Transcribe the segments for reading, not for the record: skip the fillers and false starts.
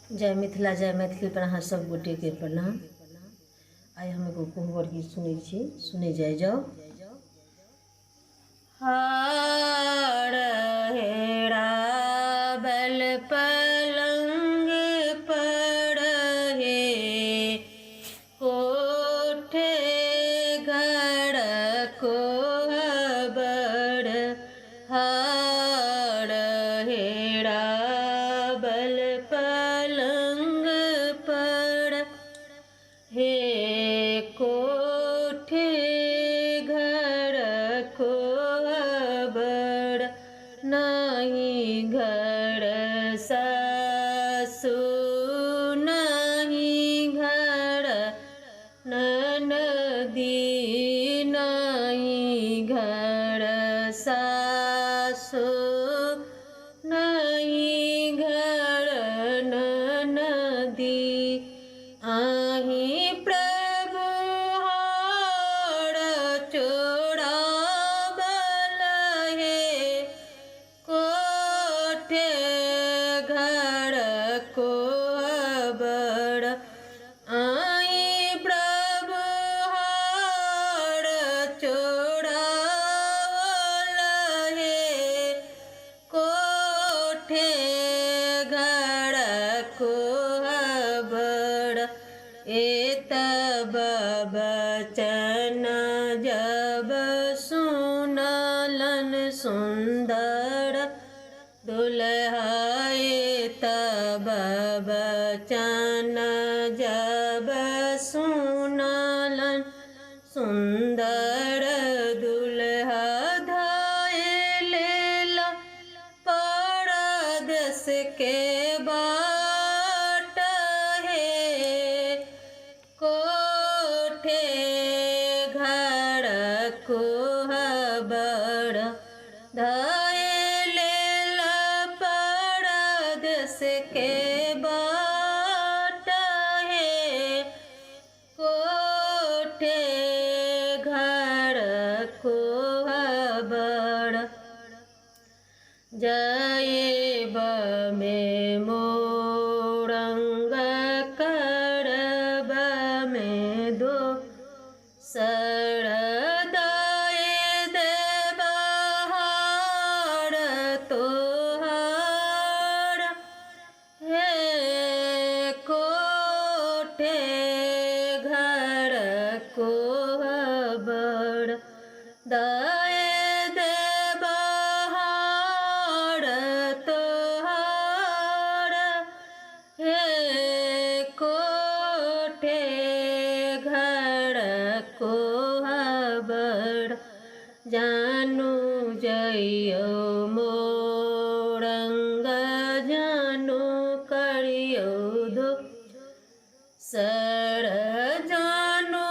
जय मिथिला जय मैथिली पर सब गोटे के प्रणाम। आइ हम एगो कोहबर गीत सुनै छी, सुने जाय जाओ। हार हेरा बल पलंग पर हे, कोठे घर कोहबर। हार हेरा बल पलंग पर हे, कोठे घर कोहबर। नहीं घर सासु नहीं घर ननदी, नहीं घर सासु नहीं घर ननदी। आही प्रभु हार चोराबल हे, कोठे घर कोहबर। आही प्रभु हार चोराबल हे, कोठे घर कोहबर। एतब बचन जब सुनलन सुंदर दुल्हा, एतब बचन जब सुनलन सुंदर दुल्हा। धाय लेला परदेस के बाट हे, कोठे घर कोहबर। धाय लेला परदेस के बाट हे, कोठे घर कोहबर। जाएब में मोरंग करब में दो सरदाय देब हार तोहार। हे, कोठे घर कोहबर। दाय देब हार तोहार। हे, कोठे घर कोहबर। जानू जइयो मोरंग जानू करियो धो सर। जानू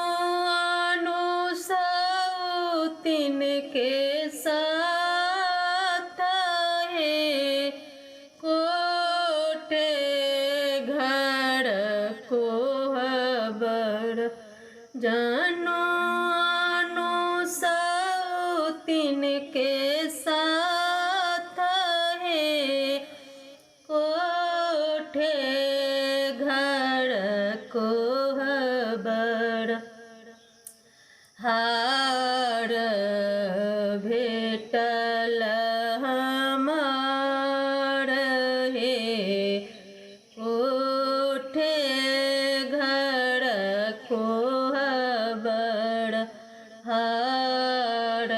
आनु सौतिन के साथ हे, कोठे घर कोहबर। जानू आनु सौतिन के साथ हे, कोठे घर कोहबर। हार भेटल हमार हे, कोठे घर कोहबर। हार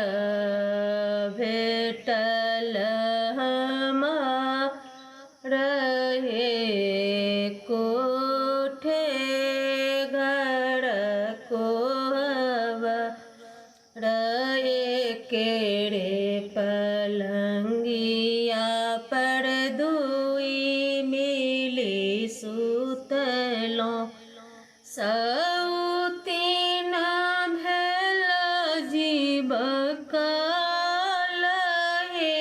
भेटल हमार हे, कोठे घर कोहबर। केरे पलंगिया पर दुई मिली सुतलो, सौतीन भेल जीव काल हे,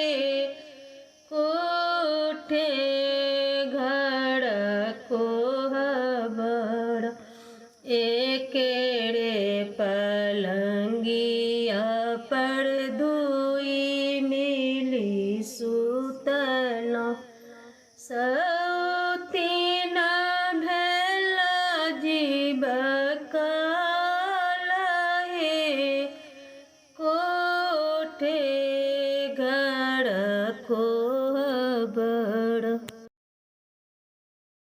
कोठे घर खो